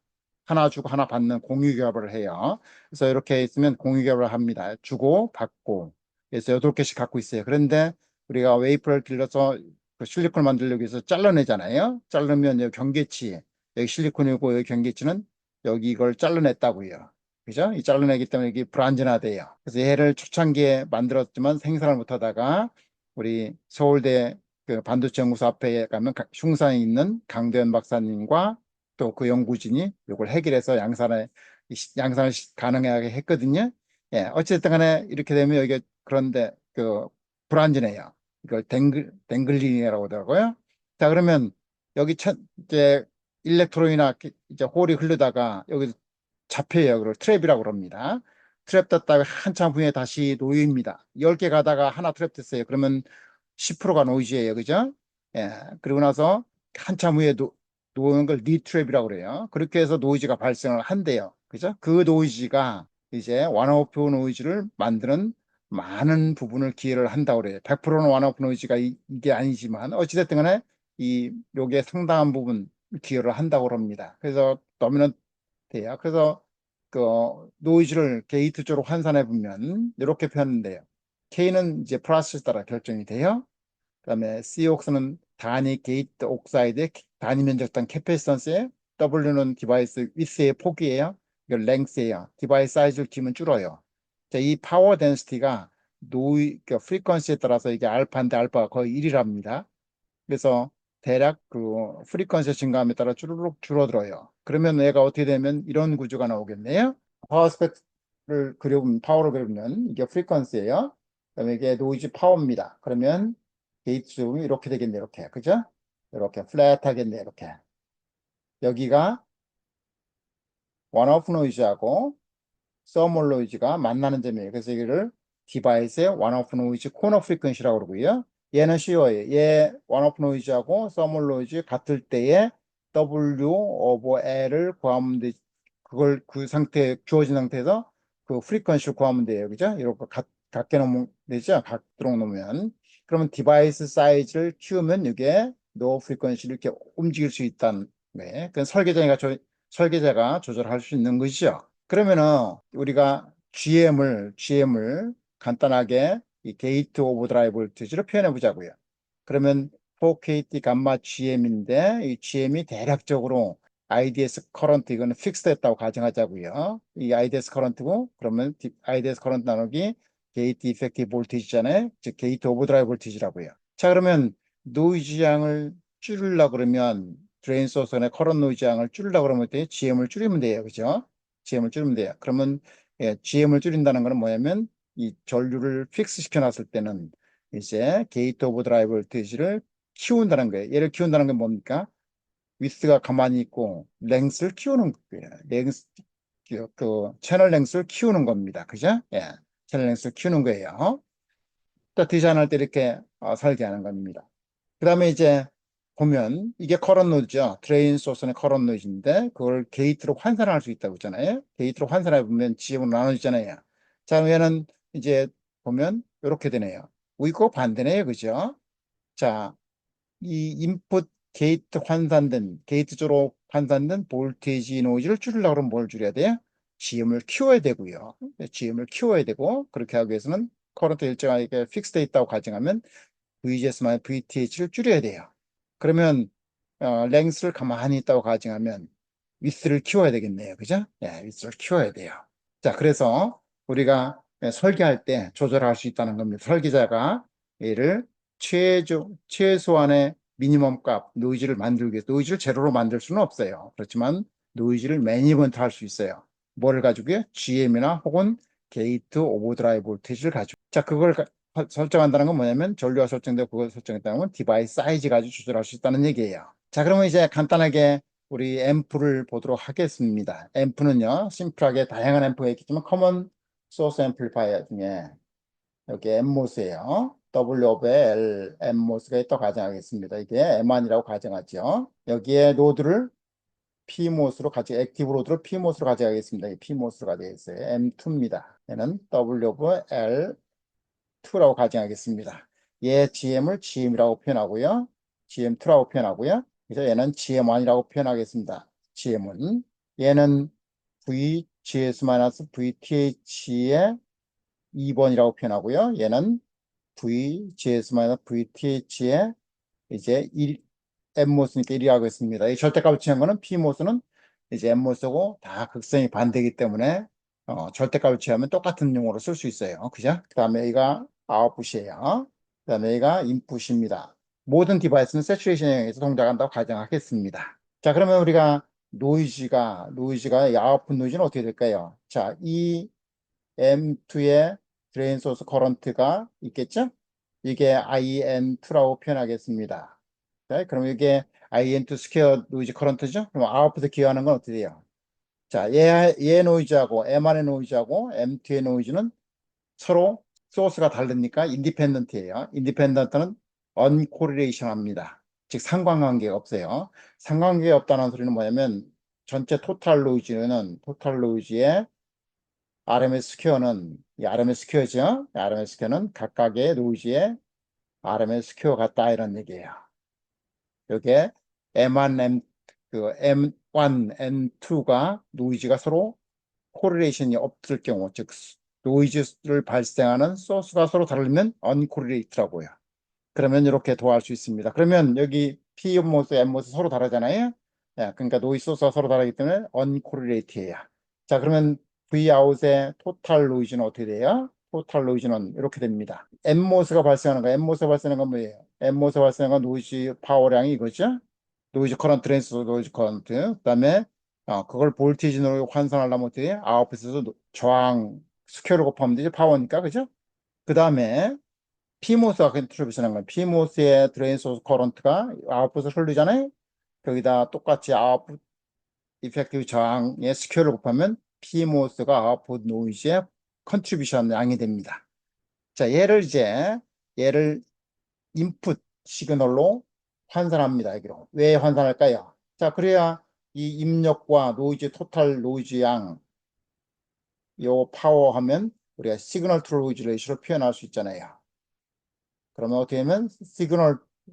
주고 하나 받는 공유결합을 해요. 그래서 이렇게 있으면 공유결합을 합니다. 주고 받고. 그래서 8개씩 갖고 있어요. 그런데 우리가 웨이퍼를 길러서 그 실리콘을 만들기 위해서 잘라내잖아요. 자르면 여기 경계치, 여기 실리콘이고 여기 경계치는 여기 이걸 잘라냈다고요. 그죠? 이 잘라내기 때문에 이게 불안전하대요. 그래서 얘를 초창기에 만들었지만 생산을 못하다가 우리 서울대 그 반도체 연구소 앞에 가면 흉산에 있는 강도현 박사님과 또 그 연구진이 이걸 해결해서 양산을 가능하게 했거든요. 예, 어쨌든 간에 이렇게 되면 여기 그런데 그 불안전해요. 이걸 댕글링이라고 하더라고요. 자, 그러면 여기 이제 일렉트론이나 이제 홀이 흐르다가 여기 잡혀요. 그걸 트랩이라고 그럽니다. 트랩 됐다가 한참 후에 다시 노유입니다. 10개 가다가 하나 트랩 됐어요. 그러면 10%가 노이즈예요. 그죠? 예. 그리고 나서 한참 후에 놓은 걸 리트랩이라고 그래요. 그렇게 해서 노이즈가 발생을 한대요. 그죠? 그 노이즈가 이제 원오프 노이즈를 만드는 많은 부분을 기여를 한다고 그래요. 100%는 원오프 노이즈가 이게 아니지만 어찌됐든 간에 요게 상당한 부분 기여를 한다고 합니다. 그래서 도미넌트예요. 그래서 그 노이즈를 게이트 쪽으로 환산해 보면 이렇게 표현돼요. K는 이제 프로세스 따라 결정이 돼요. 그다음에 COX는 단위 게이트 옥사이드의 단위 면적당 캐패시턴스에 W는 디바이스 위스의 폭이에요. 이거 랭스예요. 디바이스 사이즈를 키우면 줄어요. 자, 이 파워 덴시티가 그 프리퀀시에 따라서 이게 알파인데 알파가 거의 1이랍니다. 그래서 대략 그 프리퀀시 증가함에 따라 쭈르륵 줄어들어요. 그러면 얘가 어떻게 되면 이런 구조가 나오겠네요. 파워 스펙을 파워를 그려보면 이게 프리퀀시예요. 그다음에 이게 노이즈 파워입니다. 그러면 게이트 줌이 이렇게 되겠네. 이렇게. 그죠? 이렇게 플랫하겠네. 이렇게. 여기가 원오프 노이즈하고 서멀 노이즈가 만나는 점이에요. 그래서 이거를 디바이스의 원오프 노이즈 코너 프리퀀시라고 그러고요. 얘는 쉬워요. 얘 원오프 노이즈하고 서멀 노이즈 같을 때에 W 오버 L을 구하면 돼. 그걸 그 상태 주어진 상태에서 그 프리퀀시를 구하면 돼요. 그죠? 이렇게 같게 놓으면 되죠? 같도록 놓으면. 그러면 디바이스 사이즈를 키우면 이게 노 프리퀀시를 이렇게 움직일 수 있다는 거예요. 그 설계자가 조절할 수 있는 것이죠. 그러면은 우리가 GM을 간단하게 이 게이트 오버드라이브 볼티지로 표현해 보자고요. 그러면 4KT 감마 GM인데 이 GM이 대략적으로 IDS 커런트 이거는 픽스드 했다고 가정하자고요. 이 IDS 커런트고 그러면 IDS 커런트 나누기 게이트 이펙티브 볼티지잖아요. 즉 게이트 오버드라이브 볼티지라고요. 자, 그러면 노이즈 양을 줄이려고 그러면 드레인 소스의 커런트 노이즈 양을 줄이려고 그러면 GM을 줄이면 돼요. 그죠? GM을 줄이면 돼요. 그러면 GM을 줄인다는 거는 뭐냐면 이 전류를 픽스 시켜놨을 때는 이제 게이트 오버드라이브 볼티지를 키운다는 거예요. 얘를 키운다는 건 뭡니까? 위스가 가만히 있고 랭스를 키우는 거예요. 그 채널 랭스를 키우는 겁니다. 그죠? 예. 채널 랭스를 키우는 거예요. 또 디자인할 때 이렇게 설계하는 겁니다. 그 다음에 이제 보면 이게 커런 노드죠. 드레인 소스는 커런 노드인데 그걸 게이트로 환산할 수 있다고 했잖아요. 게이트로 환산해 보면 GM으로 나눠지잖아요. 자, 그럼 얘는 이제 보면 이렇게 되네요. 이거 반대네요. 그죠? 자, 이 인풋 게이트 쪽으로 환산된 볼테이지 노이즈를 줄이려고 그러면 뭘 줄여야 돼요? GM을 키워야 되고요. GM을 키워야 되고 그렇게 하기 위해서는 커런트 일정하게 픽스되어 있다고 가정하면 VGS만 VTH를 줄여야 돼요. 그러면 랭스를 가만히 있다고 가정하면 위스를 키워야 되겠네요. 그죠? 예, 위스를 키워야 돼요. 자, 그래서 우리가 설계할 때 조절할 수 있다는 겁니다. 설계자가 얘를 최소한의 미니멈 값, 노이즈를 만들기 위해서, 노이즈를 제로로 만들 수는 없어요. 그렇지만 노이즈를 매니지먼트 할 수 있어요. 뭐를 가지고요? GM이나 혹은 게이트 오버드라이브 볼테이지를 가지고. 자, 그걸 설정한다는 건 뭐냐면 전류가 설정되고 그걸 설정했다는 건 디바이스 사이즈 가지고 조절할 수 있다는 얘기예요. 자, 그러면 이제 간단하게 우리 앰프를 보도록 하겠습니다. 앰프는요, 심플하게 다양한 앰프가 있겠지만 커먼 소스 앰플리파이어 중에 여기 엠모스예요. W of L 엠모스가 있다고 가정하겠습니다. 이게 M1이라고 가정하죠. 여기에 노드를 PMOS로 액티브 로드를 PMOS로 가져가겠습니다. 이 PMOS로 가져가겠어요. M2입니다. 얘는 W of L2라고 가정하겠습니다. 얘 GM을 GM이라고 표현하고요. GM2라고 표현하고요. 그래서 얘는 GM1이라고 표현하겠습니다. GM은 얘는 VGS-VTH의 2번이라고 표현하고요. 얘는 VGS-VTH의 이제 n모스니까 1이 하겠습니다. 이 절대값을 취한 거는 p모스는 이제 n모스고 다 극성이 반대이기 때문에 절대값을 취하면 똑같은 용어로 쓸 수 있어요. 그죠? 그 다음에 여기가 아웃풋이에요. 그 다음에 여기가 인풋입니다. 모든 디바이스는 세츄레이션에 의해서 동작한다고 가정하겠습니다. 자, 그러면 우리가 노이즈가 이 아웃풋 노이즈는 어떻게 될까요? 자, 이 M2의 드레인 소스 커런트가 있겠죠? 이게 IN2라고 표현하겠습니다. 자, 그럼 이게 IN2 스퀘어 노이즈 커런트죠? 그럼 아웃풋에 기여하는 건 어떻게 돼요? 자, 얘 노이즈하고 M1의 노이즈하고 M2의 노이즈는 서로 소스가 다르니까 인디펜던트예요. 인디펜던트는 언코리레이션 합니다. 즉 상관관계가 없어요. 상관관계가 없다는 소리는 뭐냐면 전체 토탈 노이즈의 RMS 스퀘어는 이 RMS 스퀘어죠. RMS 스퀘어는 각각의 노이즈의 RMS 스퀘어 같다 이런 얘기예요. 여기에 M1, M1, N2가 노이즈가 서로 코릴레이션이 없을 경우, 즉 노이즈를 발생하는 소스가 서로 다르면 언코릴레이트라고요. 그러면 이렇게 도할 수 있습니다. 그러면 여기 P 모스, M 모스 서로 다르잖아요. 예, 그러니까 노이즈 소스가 서로 다르기 때문에 언코릴레이트예요. 자, 그러면 V 아웃의 토탈 노이즈는 어떻게 돼요? 토탈 노이즈는 이렇게 됩니다. M 모스가 발생하는 거, M 모스가 발생하는 건 뭐예요? M 모스가 발생하는 건 노이즈 파워량이 이거죠. 노이즈 커런트, 트랜스 노이즈 커런트. 그다음에 그걸 볼티지로 환산하려면 어떻게 해요? 아웃풋에서 저항 스퀘어를 곱하면 되죠. 파워니까, 그죠? 그 다음에 PMOS가 컨트리뷰션한 거예요. PMOS의 드레인 소스 커런트가 아웃풋을 흐르잖아요. 거기다 똑같이 아웃풋 이펙티브 저항의 스퀘어를 곱하면 PMOS가 아웃풋 노이즈의 컨트리뷰션 양이 됩니다. 자, 얘를 인풋 시그널로 환산합니다. 여기로. 왜 환산할까요? 자, 그래야 이 입력과 노이즈, 토탈 노이즈 양, 요 파워 하면 우리가 시그널 투 노이즈 레이시로 표현할 수 있잖아요. 그러면 어떻게 하면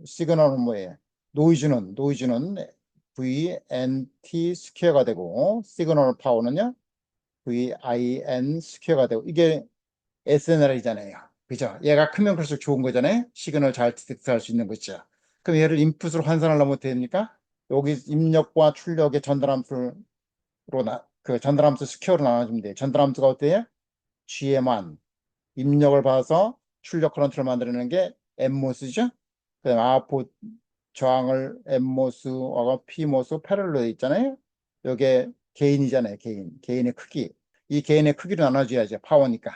시그널은 뭐예요? 노이즈는 VNT 스퀘어가 되고 시그널 파워는요 VIN 스퀘어가 되고 이게 SNR이잖아요. 그죠? 얘가 크면 클수록 좋은 거잖아요. 시그널 잘 디텍트할 수 있는 거죠. 그럼 얘를 인풋으로 환산하려면 어떻게 됩니까? 여기 입력과 출력의 그 전달함수 스퀘어로 나눠주면 돼요. 전달함수가 어때요? GM만 입력을 봐서 출력 커런트를 만들어내는 게 N모스죠. 그다음 아웃풋 저항을 N모스와 P모스 패럴로 돼 있잖아요. 이게 개인이잖아요. 개인의 크기. 이 개인의 크기로 나눠줘야죠. 파워니까.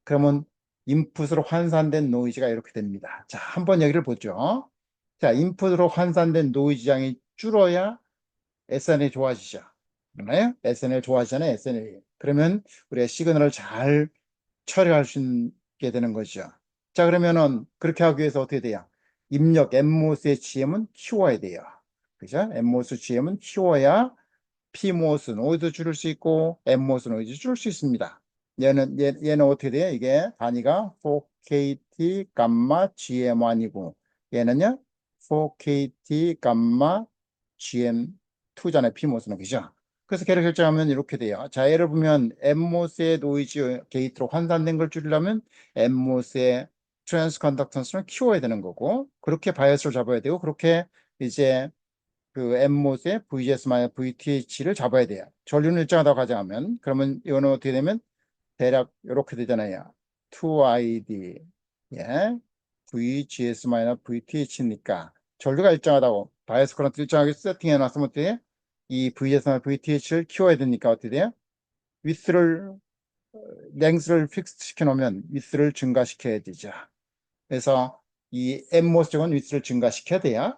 그러면 인풋으로 환산된 노이즈가 이렇게 됩니다. 자, 한번 여기를 보죠. 자, 인풋으로 환산된 노이즈 양이 줄어야 SNL이 좋아지죠. 그러나요? SNL 좋아지잖아요. SNL. 그러면 우리가 시그널을 잘 처리할 수 있게 되는 거죠. 자, 그러면은 그렇게 하기 위해서 어떻게 돼요? 입력 N모스의 GM은 키워야 돼요. 그죠? N모스 GM은 키워야 P모스 노이즈 줄일 수 있고 N모스 노이즈 줄일 수 있습니다. 얘는 어떻게 돼요? 이게 단위가 4KT 감마 GM1이고 얘는요 4KT 감마 GM2잖아요. P모스는 그죠? 그래서 걔를 결정하면 이렇게 돼요. 자, 예를 보면 N모스의 노이즈 게이트로 환산된 걸 줄이려면 N모스의 트랜스 컨덕턴스를 키워야 되는 거고 그렇게 바이어스를 잡아야 되고 그렇게 이제 그 N모스의 VGS-VTH를 잡아야 돼요. 전류는 일정하다고 가정하면 그러면 이거는 어떻게 되면 대략 이렇게 되잖아요. 2ID 예, VGS-VTH니까 전류가 일정하다고 바이어스 커런트 일정하게 세팅해 놨으면 어떻게 해? 이 VGS-VTH를 키워야 되니까 어떻게 돼요? 위스를 랭스를 픽스 시켜 놓으면 위스를 증가시켜야 되죠. 그래서 이 N모스 쪽은 위스를 증가시켜야 돼요.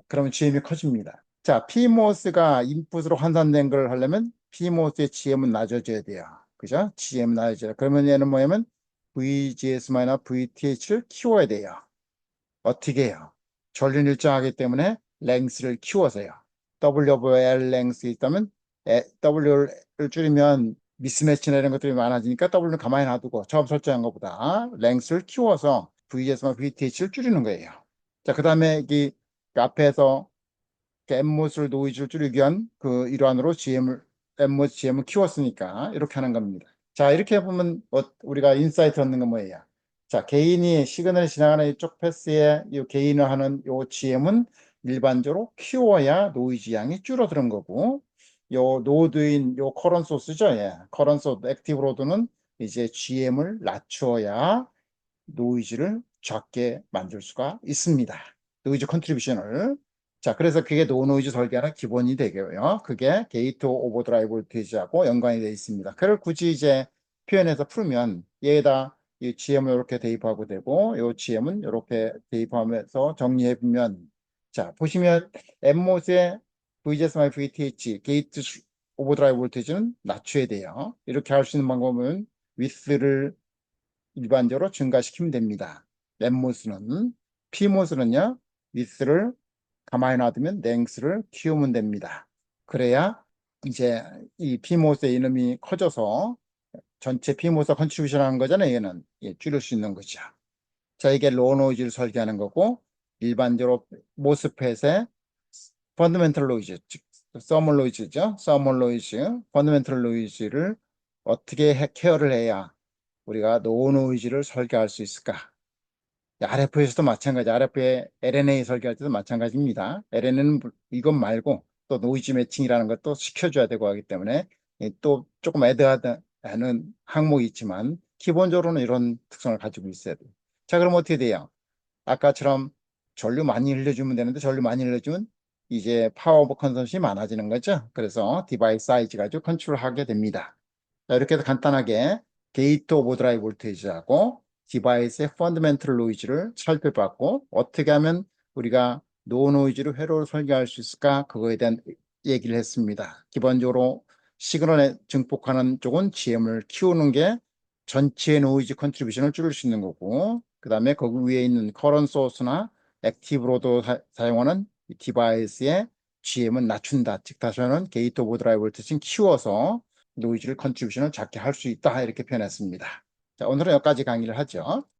그러면 GM이 커집니다. 자, PMOS가 인풋으로 환산된 걸 하려면 PMOS의 GM은 낮아져야 돼요. 그죠? GM은 낮아져야. 그러면 얘는 뭐냐면 VGS-VTH를 키워야 돼요. 어떻게 해요? 전류는 일정하기 때문에 랭스를 키워서요. WL 랭스 있다면 W를 줄이면 미스매치나 이런 것들이 많아지니까 W는 가만히 놔두고 처음 설정한 것보다 랭스를 키워서 VGS와 VTH를 줄이는 거예요. 자, 그 다음에 이 앞에서 N모스를 노이즈를 줄이기 위한 그 일환으로 N모스 GM을 키웠으니까 이렇게 하는 겁니다. 자, 이렇게 보면 우리가 인사이트 얻는 건 뭐예요? 자, 개인이 시그널이 지나가는 이쪽 패스에 이 개인을 하는 요 GM은 일반적으로 키워야 노이즈 양이 줄어드는 거고, 요 노드인 요 커런 소스죠. 예. 커런 소스 액티브 로드는 이제 GM을 낮추어야 노이즈를 적게 만들 수가 있습니다. 노이즈 컨트리뷰션을. 자, 그래서 그게 노노이즈 설계하는 기본이 되고요. 그게 게이트 오버드라이브 볼테이지하고 연관이 되어 있습니다. 그걸 굳이 이제 표현해서 풀면 얘에다 이 GM을 이렇게 대입하고 되고 이 GM은 이렇게 대입하면서 정리해 보면, 자, 보시면 엠모스의 VGS VTH 게이트 오버드라이브 볼테이지는 낮춰야 돼요. 이렇게 할 수 있는 방법은 위스를 일반적으로 증가시키면 됩니다. 랩모스는. 피모스는요, 위스를 가만히 놔두면 랭스를 키우면 됩니다. 그래야 이제 이 피모스의 이름이 커져서 전체 피모스 컨트리뷰션 하는 거잖아요. 얘는 줄일 수 있는 거죠. 자, 이게 로우 노이즈를 설계하는 거고, 일반적으로 모스펫의 펀더멘털 노이즈, 즉 서멀 노이즈죠. 서멀 노이즈, 펀더멘털 노이즈를 어떻게 케어를 해야 우리가 노 노이즈를 설계할 수 있을까? RF에서도 마찬가지, RF의 LNA 설계할 때도 마찬가지입니다. LNA는 이것 말고 또 노이즈 매칭이라는 것도 시켜줘야 되고 하기 때문에 또 조금 애드하는 항목이 있지만 기본적으로는 이런 특성을 가지고 있어야 돼요. 자, 그럼 어떻게 돼요? 아까처럼 전류 많이 흘려주면 되는데 전류 많이 흘려주면 이제 파워 오버 컨섬션이 많아지는 거죠. 그래서 디바이스 사이즈 가지고 컨트롤하게 됩니다. 자, 이렇게 해서 간단하게 게이트 오버드라이브 볼테이지하고 디바이스의 펀더멘털 노이즈를 살펴봤고, 어떻게 하면 우리가 노 노이즈를 회로를 설계할 수 있을까, 그거에 대한 얘기를 했습니다. 기본적으로 시그널에 증폭하는 쪽은 GM을 키우는 게 전체 노이즈 컨트리뷰션을 줄일 수 있는 거고, 그 다음에 거기 위에 있는 커런 소스나 액티브로도 사용하는 이 디바이스의 GM은 낮춘다. 즉 다시 말하면 게이트 오버드라이브 볼테이지는 키워서 노이즈를 컨트리뷰션을 작게 할 수 있다, 이렇게 표현했습니다. 자, 오늘은 여기까지 강의를 하죠.